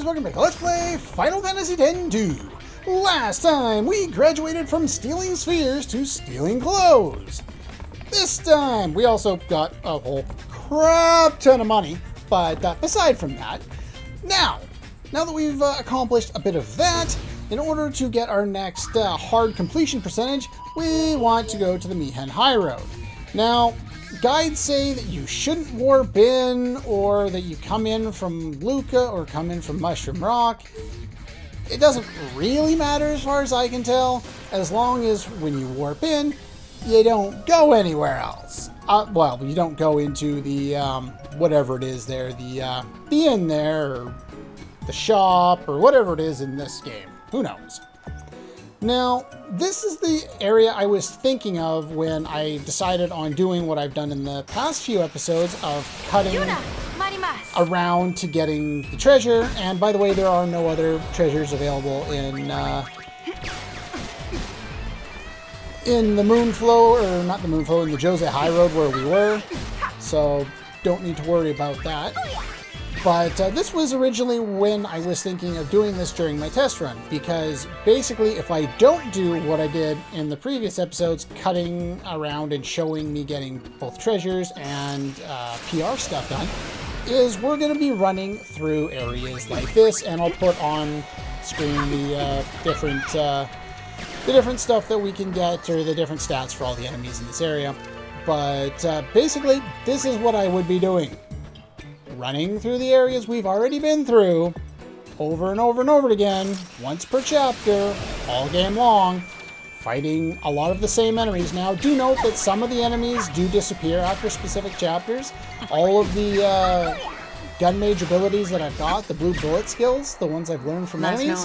guys, welcome back to Let's Play Final Fantasy X-2. Last time, we graduated from stealing spheres to stealing clothes. This time, we also got a whole crap ton of money, but aside from that, now that we've accomplished a bit of that, in order to get our next hard completion percentage, we want to go to the Mi'ihen High Road. Now, guides say that you shouldn't warp in, or that you come in from Luca or come in from Mushroom Rock. It doesn't really matter as far as I can tell, as long as when you warp in, you don't go anywhere else. Well, you don't go into the, whatever it is there, the inn there, or the shop, or whatever it is in this game. Who knows? Now, this is the area I was thinking of when I decided on doing what I've done in the past few episodes of cutting around to getting the treasure. And by the way, there are no other treasures available in the Moonflow, or not the Moonflow, in the Jose High Road where we were. So, don't need to worry about that. But this was originally when I was thinking of doing this during my test run, because basically if I don't do what I did in the previous episodes, cutting around and showing me getting both treasures and PR stuff done, is we're going to be running through areas like this, and I'll put on screen the different stuff that we can get, or the different stats for all the enemies in this area. But basically, this is what I would be doing. Running through the areas we've already been through, over and over and over again, once per chapter, all game long, fighting a lot of the same enemies. Now, do note that some of the enemies do disappear after specific chapters. All of the gun mage abilities that I've got, the blue bullet skills, the ones I've learned from enemies,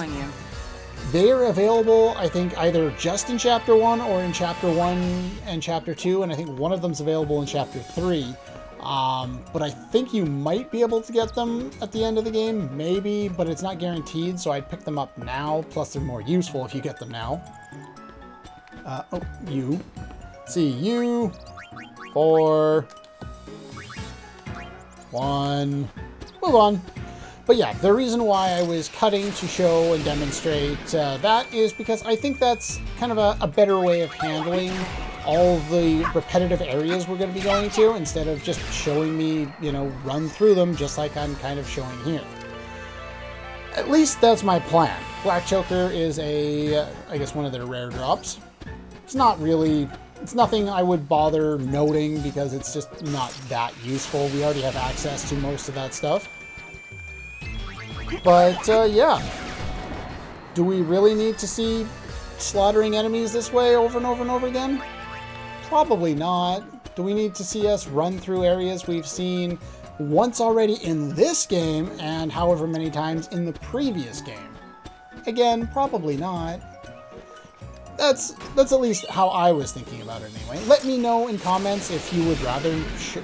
they are available, I think, either just in Chapter 1 or in Chapter 1 and Chapter 2, and I think one of them's available in Chapter 3. But I think you might be able to get them at the end of the game, maybe, but it's not guaranteed, so I'd pick them up now, plus they're more useful if you get them now. Oh, you. See, you, 4, 1, move on. But yeah, the reason why I was cutting to show and demonstrate that is because I think that's kind of a better way of handling all the repetitive areas we're going to be going to, instead of just showing me, you know, run through them just like I'm kind of showing here. At least that's my plan. Black Choker is I guess one of their rare drops. It's not really, it's nothing I would bother noting because it's just not that useful. We already have access to most of that stuff. But, yeah. Do we really need to see slaughtering enemies this way over and over and over again? Probably not. Do we need to see us run through areas we've seen once already in this game and however many times in the previous game? Again, probably not. That's at least how I was thinking about it anyway. Let me know in comments if you would rather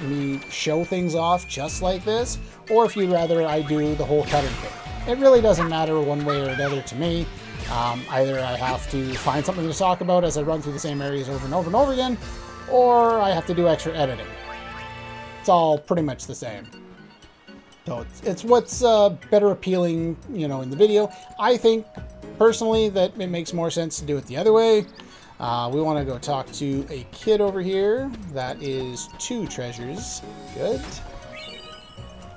me show things off just like this, or if you'd rather I do the whole cutting thing. It really doesn't matter one way or another to me. Either I have to find something to talk about as I run through the same areas over and over and over again, or I have to do extra editing. It's all pretty much the same. So it's what's better appealing, you know, in the video. I think, personally, that it makes more sense to do it the other way. We want to go talk to a kid over here. That is 2 treasures. Good.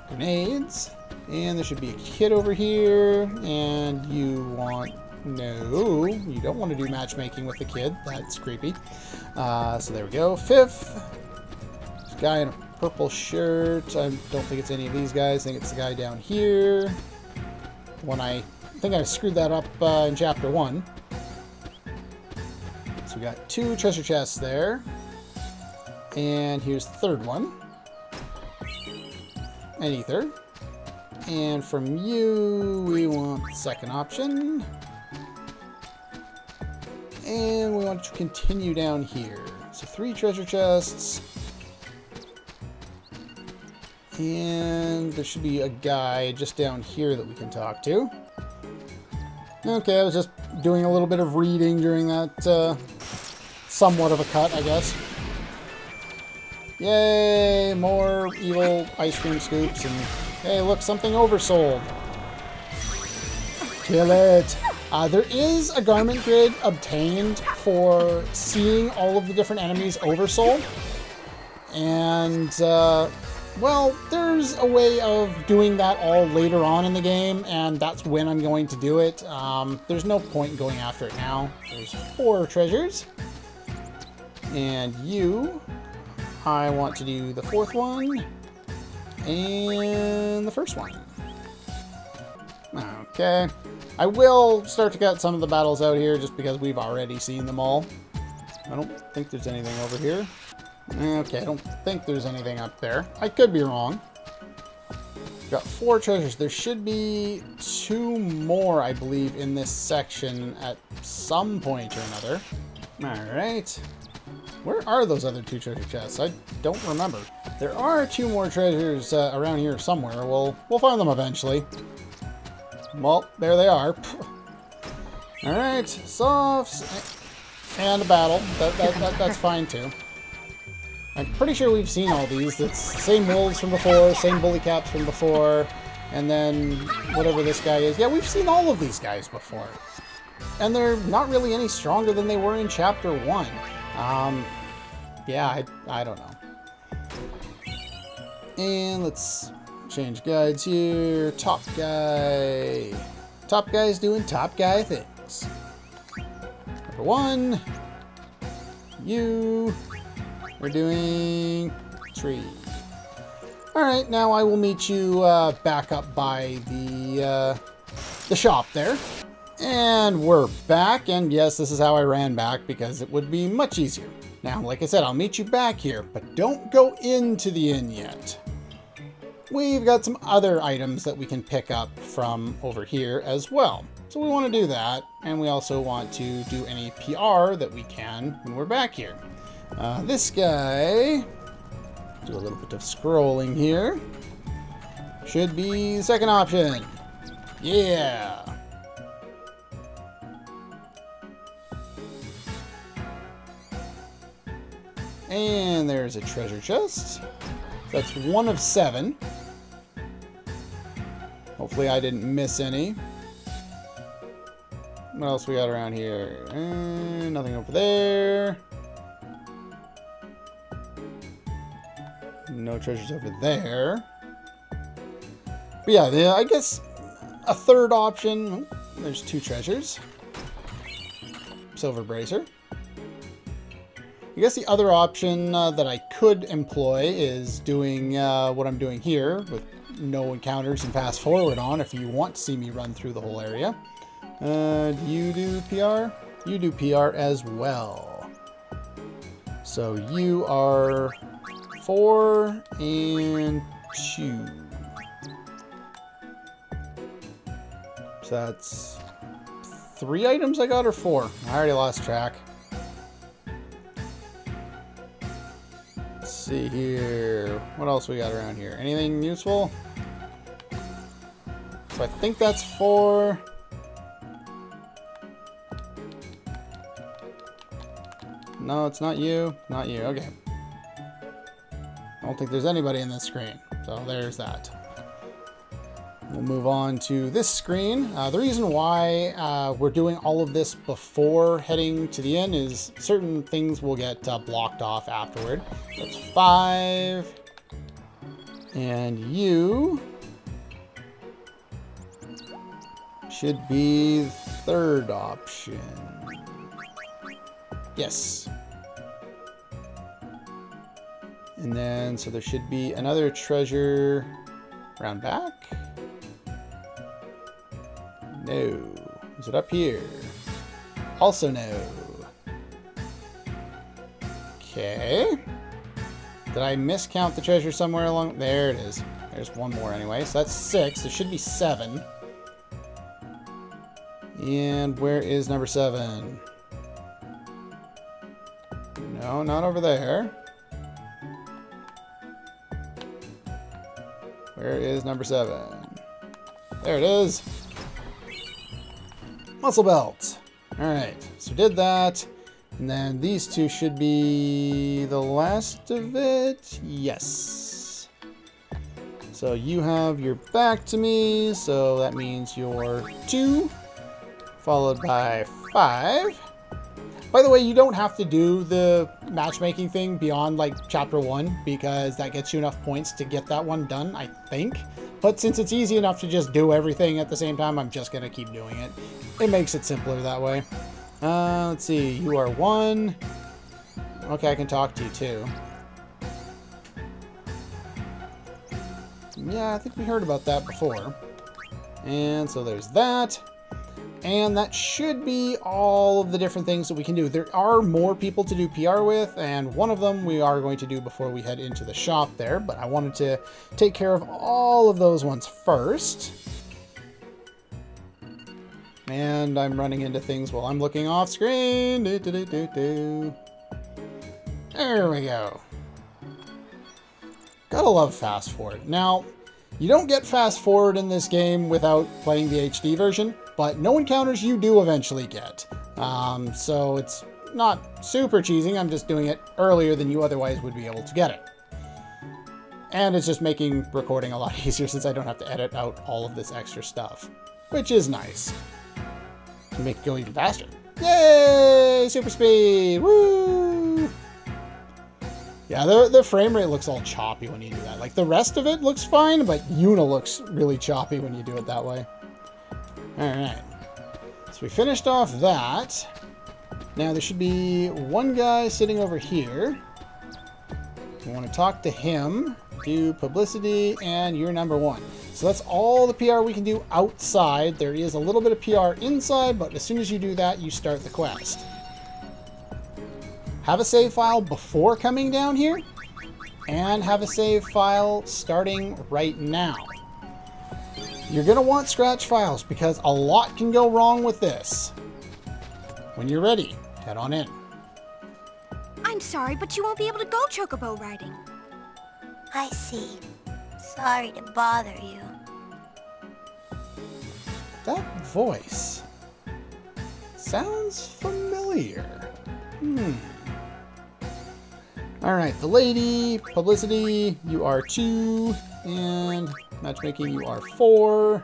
Grenades. And there should be a kid over here. And you want... No, you don't want to do matchmaking with the kid. That's creepy. So there we go. 5th. There's a guy in a purple shirt. I don't think it's any of these guys. I think it's the guy down here. I think I screwed that up in Chapter 1. So we got 2 treasure chests there. And here's the 3rd one. And ether. And from you, we want the 2nd option. And we want to continue down here. So 3 treasure chests. And there should be a guy just down here that we can talk to. Okay, I was just doing a little bit of reading during that somewhat of a cut, I guess. Yay, more evil ice cream scoops, and hey, look, something oversold. Kill it. There is a garment grid obtained for seeing all of the different enemies oversoul. And, well, there's a way of doing that all later on in the game, and that's when I'm going to do it. There's no point in going after it now. There's 4 treasures. And you, I want to do the 4th one and the 1st one. Okay. I will start to cut some of the battles out here just because we've already seen them all. I don't think there's anything over here. Okay, I don't think there's anything up there. I could be wrong. Got 4 treasures. There should be 2 more, I believe, in this section at some point or another. Alright. Where are those other 2 treasure chests? I don't remember. There are 2 more treasures around here somewhere. We'll find them eventually. Well, there they are. Alright, softs. And a battle. That's fine too. I'm pretty sure we've seen all these. It's same wolves from before, same bully caps from before, and then whatever this guy is. Yeah, we've seen all of these guys before. And they're not really any stronger than they were in Chapter 1. Yeah, I don't know. And let's change guides here. Top guy. Top guy's doing top guy things. Number 1. You. We're doing tree. Alright, now I will meet you back up by the shop there. And we're back, and yes, this is how I ran back because it would be much easier. Now, like I said, I'll meet you back here, but don't go into the inn yet. We've got some other items that we can pick up from over here as well. So we want to do that, and we also want to do any PR that we can when we're back here. This guy, do a little bit of scrolling here, should be the second option. Yeah. And there's a treasure chest. That's 1 of 7. Hopefully I didn't miss any. What else we got around here? Nothing over there. No treasures over there. But yeah, I guess a third option. There's 2 treasures. Silver bracer. I guess the other option that I could employ is doing what I'm doing here with no encounters and fast forward on if you want to see me run through the whole area. Do you do PR? You do PR as well. So you are 4 and 2. So that's 3 items I got, or 4? I already lost track. Let's see here. What else we got around here? Anything useful? So I think that's 4. No, it's not you. Not you. Okay. I don't think there's anybody in this screen. So there's that. We'll move on to this screen. The reason why we're doing all of this before heading to the inn is certain things will get blocked off afterward. That's 5. And you should be the third option. Yes. And then, so there should be another treasure round back. No. Is it up here? Also no. Okay. Did I miscount the treasure somewhere along? There it is. There's 1 more anyway. So that's 6. There should be 7. And where is number 7? No, not over there. Where is number 7? There it is. Muscle belt. Alright, so did that. And then these 2 should be the last of it. Yes. So you have your back to me, so that means you're 2, followed by 5. By the way, you don't have to do the matchmaking thing beyond, like, Chapter 1, because that gets you enough points to get that one done, I think. But since it's easy enough to just do everything at the same time, I'm just going to keep doing it. It makes it simpler that way. Let's see, you are 1. Okay, I can talk to you, too. Yeah, I think we heard about that before. And so there's that. And that should be all of the different things that we can do. There are more people to do PR with, and one of them we are going to do before we head into the shop there, but I wanted to take care of all of those ones first. And I'm running into things while I'm looking off screen. There we go. Gotta love fast forward. Now, you don't get fast forward in this game without playing the HD version, but no encounters you do eventually get. So it's not super cheesing, I'm just doing it earlier than you otherwise would be able to get it. And it's just making recording a lot easier since I don't have to edit out all of this extra stuff, which is nice. To make it go even faster. Yay! Super speed! Woo! Yeah, the frame rate looks all choppy when you do that. Like, the rest of it looks fine, but Yuna looks really choppy when you do it that way. Alright. So we finished off that. Now, there should be one guy sitting over here. We want to talk to him, do publicity, and you're number 1. So that's all the PR we can do outside. There is a little bit of PR inside, but as soon as you do that, you start the quest. Have a save file before coming down here, and have a save file starting right now. You're going to want scratch files because a lot can go wrong with this. When you're ready, head on in. I'm sorry, but you won't be able to go chocobo riding. I see. Sorry to bother you. That voice sounds familiar. Alright, the lady, publicity, you are 2, and matchmaking, you are 4.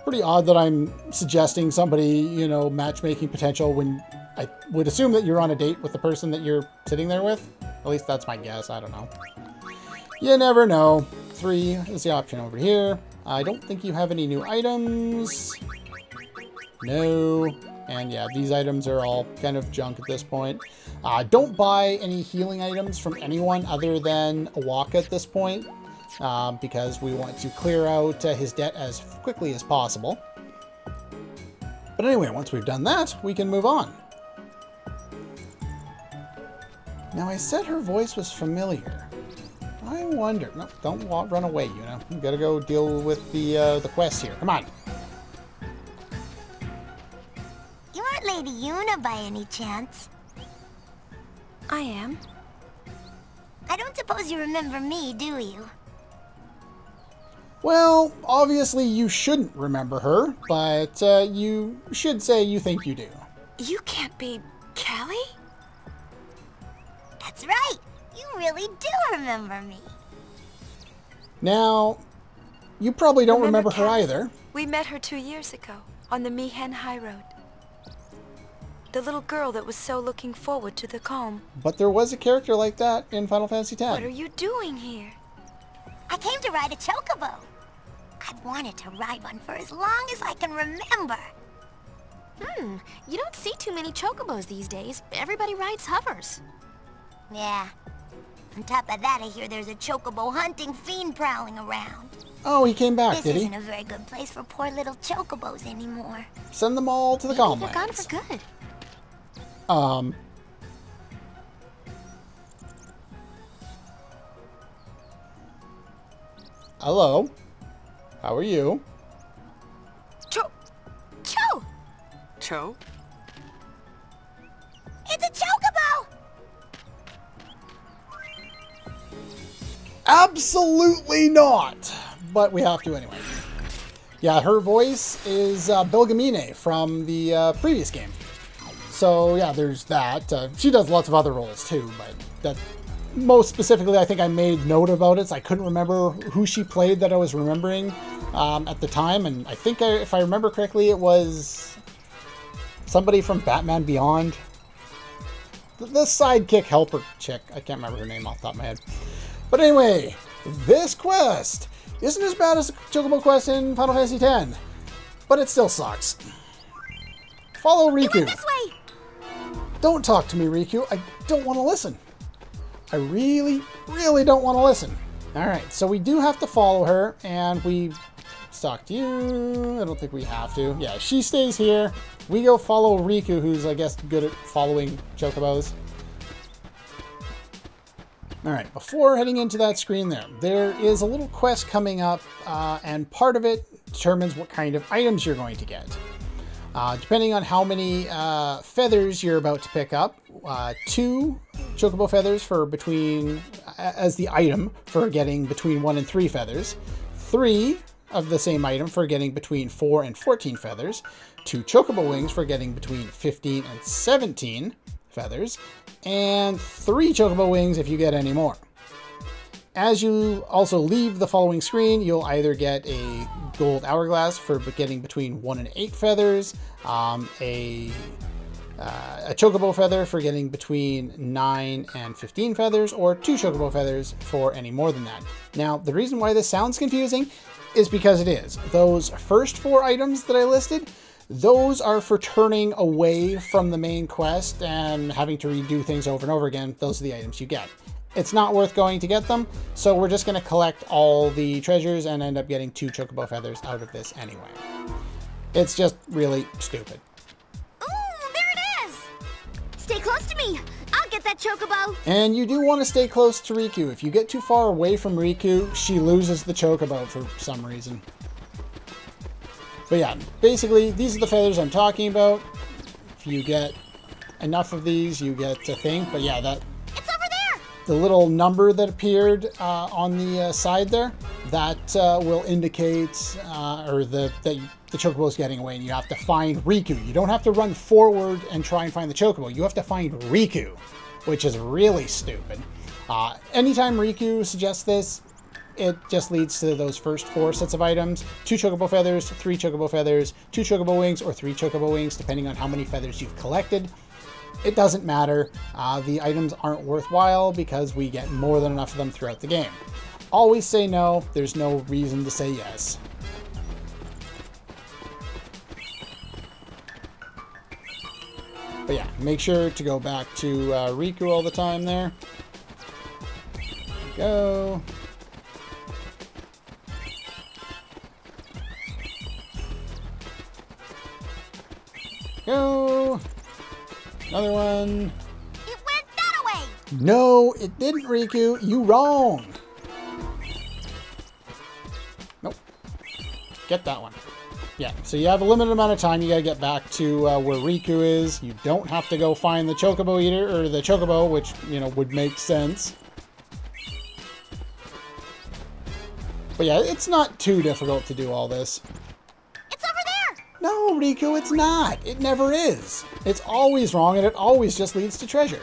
Pretty odd that I'm suggesting somebody, you know, matchmaking potential when I would assume that you're on a date with the person that you're sitting there with. At least that's my guess, I don't know. You never know. 3 is the option over here. I don't think you have any new items. No. And yeah, these items are all kind of junk at this point. Don't buy any healing items from anyone other than Awaka at this point, because we want to clear out his debt as quickly as possible. But anyway, once we've done that, we can move on. Now, I said her voice was familiar. I wonder... No, don't run away, you know. You gotta go deal with the quest here. Come on. You aren't Lady Yuna by any chance? I am. I don't suppose you remember me, do you? Well, obviously you shouldn't remember her, but you should say you think you do. You can't be Callie? That's right. You really do remember me. Now, you probably don't remember her Callie? either. We met her 2 years ago on the Mihen High Road. The little girl that was so looking forward to the calm. But there was a character like that in Final Fantasy X. What are you doing here? I came to ride a Chocobo. I've wanted to ride one for as long as I can remember. You don't see too many Chocobos these days. Everybody rides hovers. Yeah. On top of that, I hear there's a Chocobo hunting fiend prowling around. Oh, he came back, This did he? isn't a very good place for poor little Chocobos anymore. Send them all to the Maybe Calm they're gone Lands. for good. Hello. How are you? Cho! Cho? It's a Chocobo! Absolutely not! But we have to anyway. Yeah, her voice is Bilgamine from the previous game. So yeah, there's that. She does lots of other roles too, but most specifically, I think I made note about it, so I couldn't remember who she played that I was remembering at the time, and I think, if I remember correctly, it was somebody from Batman Beyond. The sidekick helper chick. I can't remember her name off the top of my head. But anyway, this quest isn't as bad as the Chocobo quest in Final Fantasy X, but it still sucks. Follow Riku. This way. Don't talk to me, Riku. I don't want to listen. I really, really don't want to listen. Alright, so we do have to follow her, and we talk to you. I don't think we have to. Yeah, she stays here. We go follow Riku, who's, I guess, good at following Chocobos. Alright, before heading into that screen there is a little quest coming up, and part of it determines what kind of items you're going to get. Depending on how many feathers you're about to pick up, 2 Chocobo feathers for as the item for getting between 1 and 3 feathers, 3 of the same item for getting between 4 and 14 feathers, 2 Chocobo wings for getting between 15 and 17 feathers, and 3 Chocobo wings if you get any more. As you also leave the following screen, you'll either get a gold hourglass for getting between 1 and 8 feathers, a Chocobo feather for getting between 9 and 15 feathers, or 2 Chocobo feathers for any more than that. Now, the reason why this sounds confusing is because it is. Those first 4 items that I listed, those are for turning away from the main quest and having to redo things over and over again. Those are the items you get. It's not worth going to get them, so we're just going to collect all the treasures and end up getting 2 Chocobo feathers out of this anyway. It's just really stupid. Ooh, there it is! Stay close to me. I'll get that Chocobo. And you do want to stay close to Riku. If you get too far away from Riku, she loses the Chocobo for some reason. But yeah, basically, these are the feathers I'm talking about. If you get enough of these, you get a thing. But yeah, It's over there! the little number that appeared on the side there, that will indicate that the Chocobo is getting away, and you have to find Riku. You don't have to run forward and try and find the Chocobo. You have to find Riku, which is really stupid. Anytime Riku suggests this, it just leads to those first 4 sets of items: 2 Chocobo feathers, 3 Chocobo feathers, 2 Chocobo wings, or 3 Chocobo wings, depending on how many feathers you've collected. It doesn't matter. The items aren't worthwhile because we get more than enough of them throughout the game. Always say no. There's no reason to say yes. But yeah, make sure to go back to Riku all the time there. There we go. Go. Another one. It went that way. No, it didn't, Riku. You wrong. Nope. Get that one. Yeah, so you have a limited amount of time. You gotta get back to where Riku is. You don't have to go find the Chocobo Eater, or the Chocobo, which, you know, would make sense. But yeah, it's not too difficult to do all this. It's over there. No, Riku, it's not. It never is. It's always wrong, and it always just leads to treasure.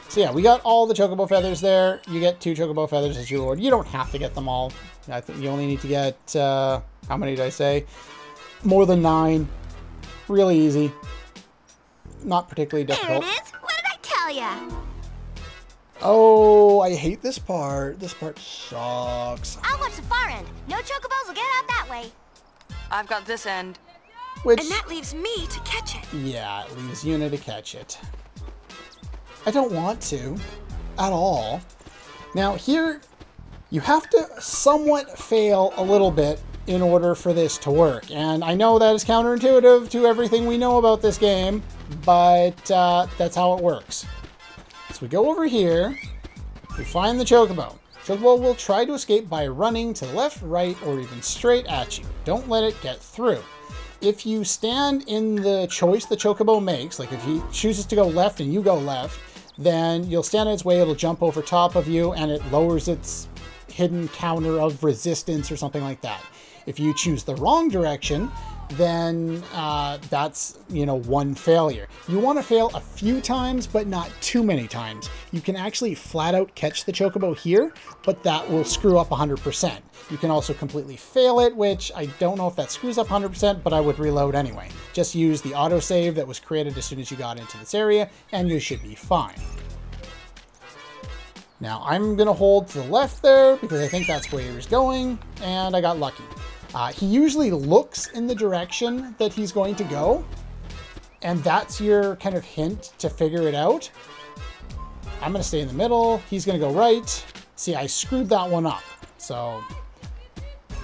So yeah, we got all the Chocobo feathers there. You get 2 Chocobo feathers as your reward. You don't have to get them all. I think you only need to get, how many did I say? More than 9. Really easy. Not particularly difficult. There it is. What did I tell ya? Oh, I hate this part. This part sucks. I'll watch the far end. No Chocobos will get out that way. I've got this end. Which, And that leaves me to catch it. yeah, it leaves Yuna to catch it. I don't want to. At all. Now, here, you have to somewhat fail a little bit in order for this to work. And I know that is counterintuitive to everything we know about this game, but that's how it works. So we go over here, we find the Chocobo. Chocobo will try to escape by running to the left, right, or even straight at you. Don't let it get through. If you stand in the choice the Chocobo makes, like if he chooses to go left and you go left, then you'll stand in its way, it'll jump over top of you, and it lowers its hidden counter of resistance or something like that. If you choose the wrong direction, then that's, you know, one failure. You want to fail a few times, but not too many times. You can actually flat out catch the Chocobo here, but that will screw up 100%. You can also completely fail it, which I don't know if that screws up 100%, but I would reload anyway. Just use the autosave that was created as soon as you got into this area, and you should be fine. Now, I'm going to hold to the left there, because I think that's where he was going, and I got lucky. He usually looks in the direction that he's going to go, and that's your kind of hint to figure it out. I'm going to stay in the middle. He's going to go right. See, I screwed that one up. So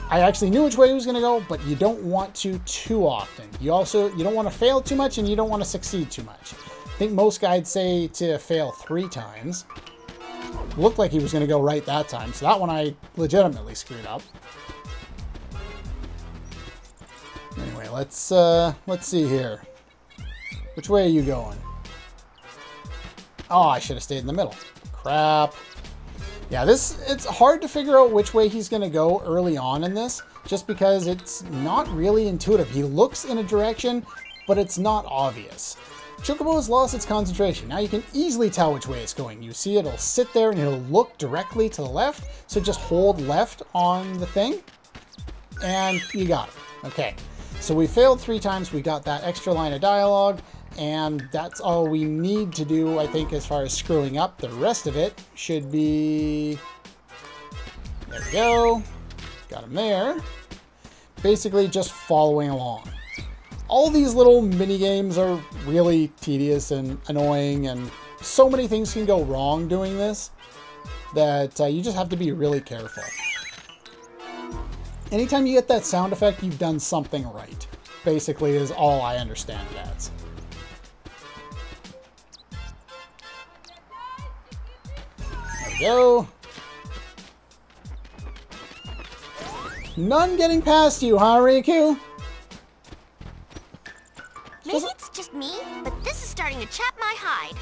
I actually knew which way he was going to go, but you don't want to too often. You don't want to fail too much, and you don't want to succeed too much. I think most guides say to fail 3 times. Looked like he was going to go right that time, so that one I legitimately screwed up. Anyway, let's see here. Which way are you going? Oh, I should have stayed in the middle. Crap. Yeah, it's hard to figure out which way he's going to go early on in this, just because it's not really intuitive. He looks in a direction, but it's not obvious. Chocobo has lost its concentration. Now you can easily tell which way it's going. You see it'll sit there and it'll look directly to the left, so just hold left on the thing, and you got it. Okay. So we failed 3 times, we got that extra line of dialogue, and that's all we need to do, I think, as far as screwing up. The rest of it should be... There we go. Got him there. Basically just following along. All these little mini games are really tedious and annoying, and so many things can go wrong doing this that you just have to be really careful. Anytime you get that sound effect, you've done something right. Basically is all I understand it as. There we go. None getting past you, huh, Riku? Maybe it's just me, but this is starting to chap my hide.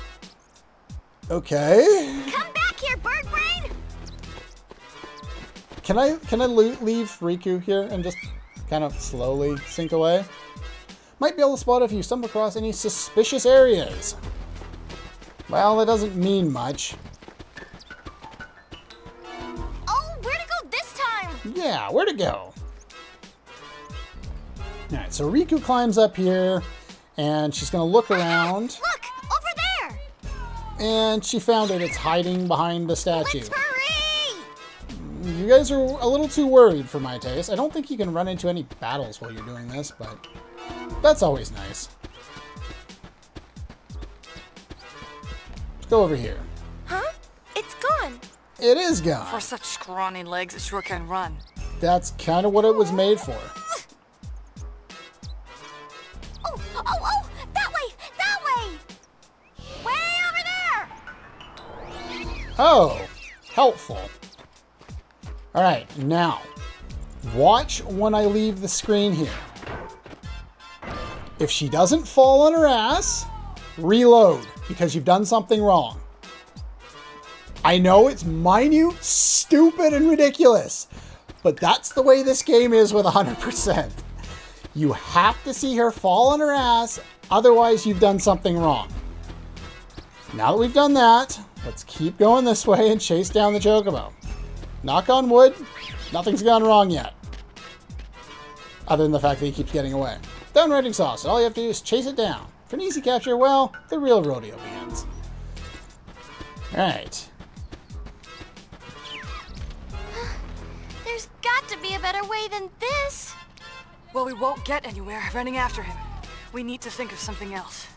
Okay. Come back here, bird brain! Can I leave Riku here and just kind of slowly sink away? Might be able to spot if you stumble across any suspicious areas. Well, that doesn't mean much. Oh, where'd it go this time? Yeah, where'd it go? Alright, so Riku climbs up here, and she's going to look around. Look, over there! And she found it. It's hiding behind the statue. Let's hurry! You guys are a little too worried for my taste. I don't think you can run into any battles while you're doing this, but that's always nice. Let's go over here. Huh? It's gone. It is gone. For such scrawny legs, it sure can run. That's kind of what it was made for. Oh, that way! Way over there! Oh, helpful. Alright, now, watch when I leave the screen here. If she doesn't fall on her ass, reload, because you've done something wrong. I know it's minute, stupid, and ridiculous, but that's the way this game is with 100%. You have to see her fall on her ass, otherwise you've done something wrong. Now that we've done that, let's keep going this way and chase down the Chocobo. Knock on wood, nothing's gone wrong yet. Other than the fact that he keeps getting away. Downright exhausted. All you have to do is chase it down. For an easy capture, well, the real rodeo begins. Alright. There's got to be a better way than this. Well, we won't get anywhere running after him. We need to think of something else.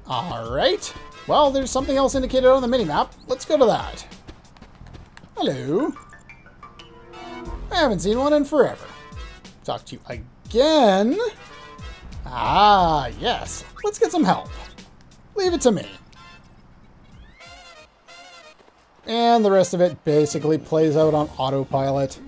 Alright. Well, there's something else indicated on the minimap. Let's go to that. Hello. I haven't seen one in forever. Talk to you again. Ah, yes. Let's get some help. Leave it to me. And the rest of it basically plays out on autopilot.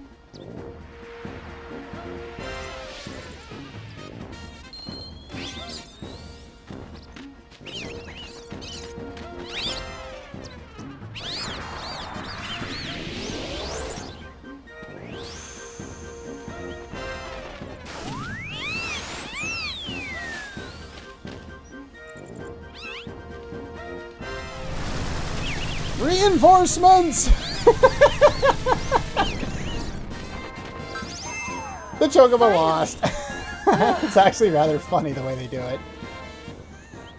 Reinforcements! The Chocobo lost. It's actually rather funny the way they do it.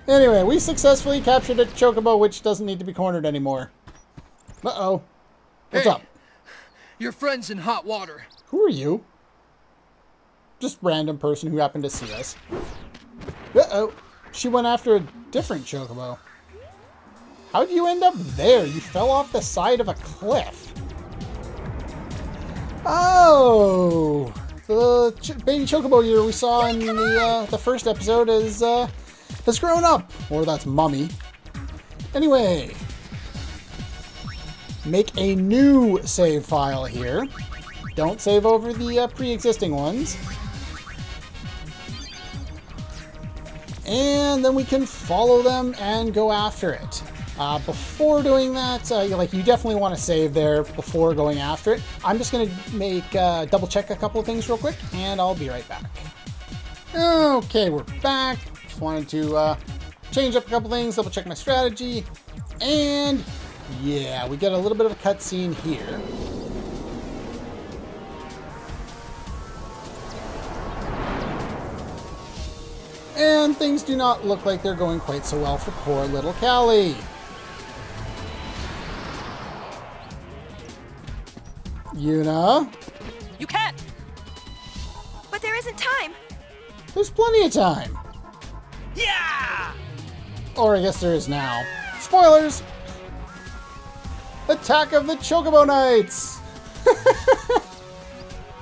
Anyway, we successfully captured a Chocobo which doesn't need to be cornered anymore. Uh-oh. What's up? Your friend's in hot water. Who are you? Just random person who happened to see us. Uh-oh. She went after a different Chocobo. How'd you end up there? You fell off the side of a cliff. Oh! The baby Chocobo here we saw in the first episode has grown up. Or that's Mummy. Anyway. Make a new save file here. Don't save over the pre-existing ones. And then we can follow them and go after it. Before doing that, you definitely want to save there before going after it. I'm just going to make double check a couple of things real quick, and I'll be right back. Okay, we're back. Just wanted to change up a couple things, double check my strategy, and yeah, we get a little bit of a cutscene here. And things do not look like they're going quite so well for poor little Callie. Yuna? You can't! But there isn't time. There's plenty of time. Yeah! Or I guess there is now. Spoilers! Attack of the Chocobo Knights!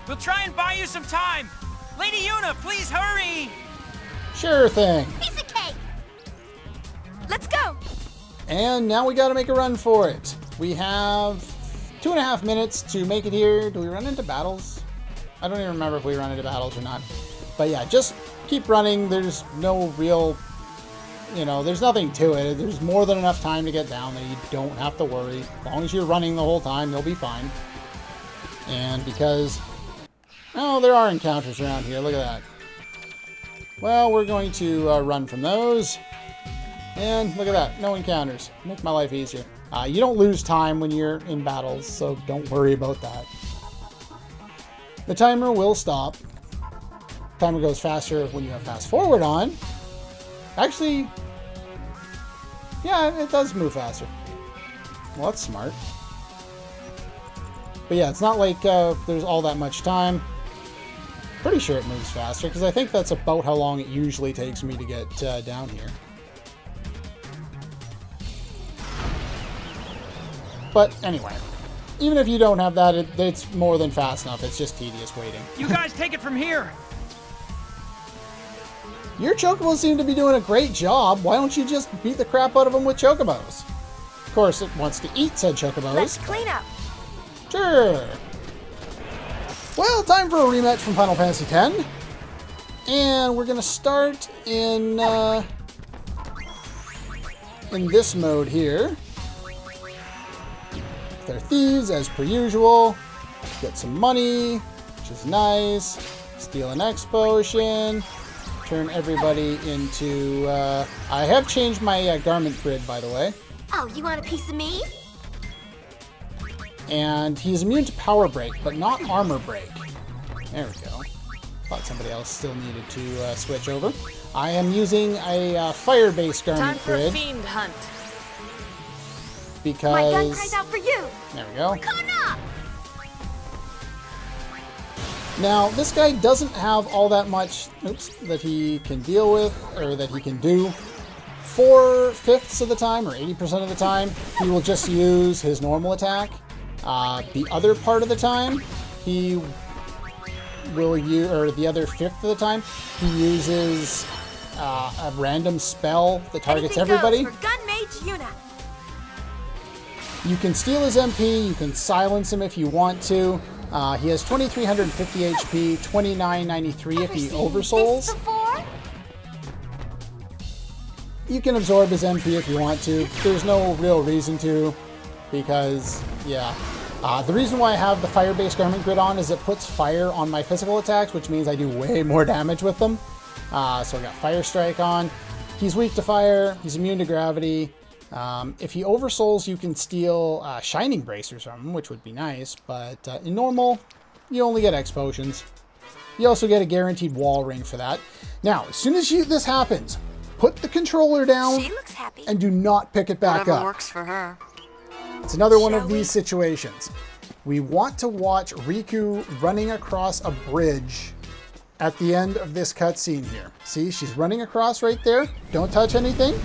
We'll try and buy you some time. Lady Yuna, please hurry! Sure thing. Piece of cake. Let's go. And now we gotta make a run for it. We have 2.5 minutes to make it here. Do we run into battles? I don't even remember if we run into battles or not. But yeah, just keep running. There's no real, there's nothing to it. There's more than enough time to get down there. You don't have to worry. As long as you're running the whole time, you'll be fine. And because, there are encounters around here. Look at that. Well, we're going to run from those. And look at that. No encounters. Make my life easier. You don't lose time when you're in battles, so don't worry about that. The timer will stop. Timer goes faster when you have fast forward on. Actually, yeah, it does move faster. Well, that's smart. But yeah, it's not like there's all that much time. Pretty sure it moves faster, because I think that's about how long it usually takes me to get down here. But anyway, even if you don't have that, it's more than fast enough. It's just tedious waiting. You guys take it from here. Your Chocobos seem to be doing a great job. Why don't you just beat the crap out of them with Chocobos? Of course, it wants to eat said Chocobos. Let's clean up. Sure. Well, time for a rematch from Final Fantasy X. And we're going to start in this mode here. With our thieves, as per usual. Get some money, which is nice. Steal an X potion. Turn everybody into... I have changed my garment grid, by the way. Oh, you want a piece of me? And he's immune to power break, but not armor break. There we go. Thought somebody else still needed to switch over. I am using a fire-based garment Time for a grid fiend hunt. because... My gun cries out for you. There we go. Coming up. Now, this guy doesn't have all that much that he can deal with, or that he can do. 4/5 of the time, or 80% of the time, he will just use his normal attack. The other part of the time, he will use, or the other 5th of the time, he uses a random spell that targets everybody. Goes for Gun Mage Yuna. You can steal his MP, you can silence him if you want to. He has 2350 HP, 2993 if he oversouls. This before? You can absorb his MP if you want to. There's no real reason to, because, yeah. The reason why I have the fire-based garment grid on is it puts fire on my physical attacks, which means I do way more damage with them. So I got Fire Strike on. He's weak to fire, he's immune to gravity, If he oversouls, you can steal Shining Bracers from him, which would be nice, but in normal, you only get X potions. You also get a guaranteed wall ring for that. Now, as soon as this happens, put the controller down She looks happy. and do not pick it back Whatever up. works for her. It's another one of Shall we? these situations. We want to watch Riku running across a bridge at the end of this cutscene here. See, she's running across right there. Don't touch anything.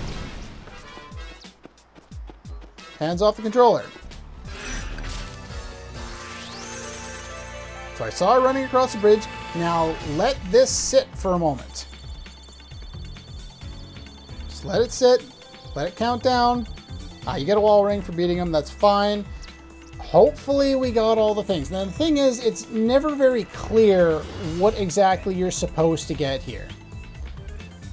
Hands off the controller. So I saw her running across the bridge. Now let this sit for a moment. Just let it sit. Let it count down. You get a wall ring for beating him. That's fine. Hopefully we got all the things. Now the thing is, it's never very clear what exactly you're supposed to get here.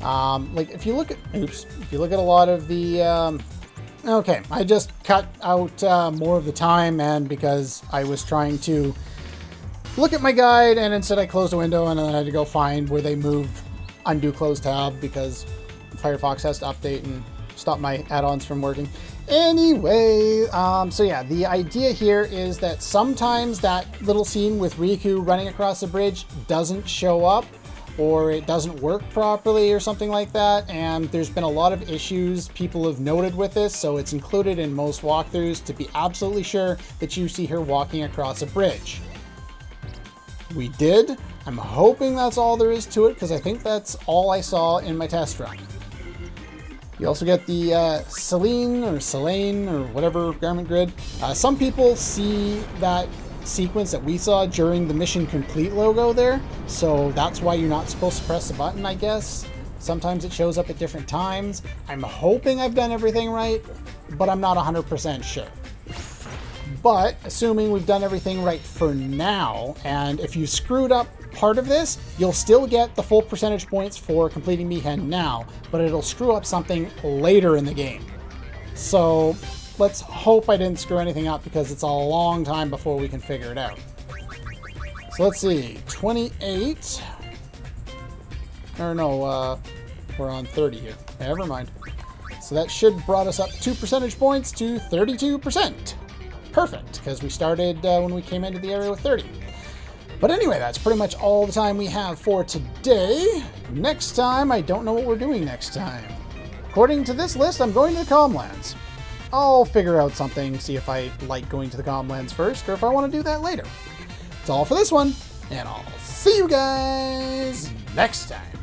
Like if you look at, if you look at a lot of the, okay, I just cut out more of the time, and because I was trying to look at my guide, and instead I closed a window and then I had to go find where they moved undo close tab because Firefox has to update and stop my add-ons from working. Anyway, so yeah, the idea here is that sometimes that little scene with Riku running across the bridge doesn't show up, or it doesn't work properly or something like that, and there's been a lot of issues people have noted with this, so it's included in most walkthroughs to be absolutely sure that you see her walking across a bridge. We did. I'm hoping that's all there is to it, because I think that's all I saw in my test run. You also get the Selene or whatever garment grid. Some people see that sequence that we saw during the mission complete logo there, so that's why you're not supposed to press the button, I guess. Sometimes it shows up at different times. I'm hoping I've done everything right, but I'm not 100% sure. But assuming we've done everything right for now, and if you screwed up part of this, you'll still get the full percentage points for completing Mihen now, but it'll screw up something later in the game. So let's hope I didn't screw anything up, because it's a long time before we can figure it out. So let's see, 28. Or no, we're on 30 here. Never mind. So that should brought us up 2 percentage points to 32%. Perfect, because we started when we came into the area with 30. But anyway, that's pretty much all the time we have for today. Next time, I don't know what we're doing next time. According to this list, I'm going to the Calmlands. I'll figure out something, see if I like going to the Calmlands first, or if I want to do that later. That's all for this one, and I'll see you guys next time.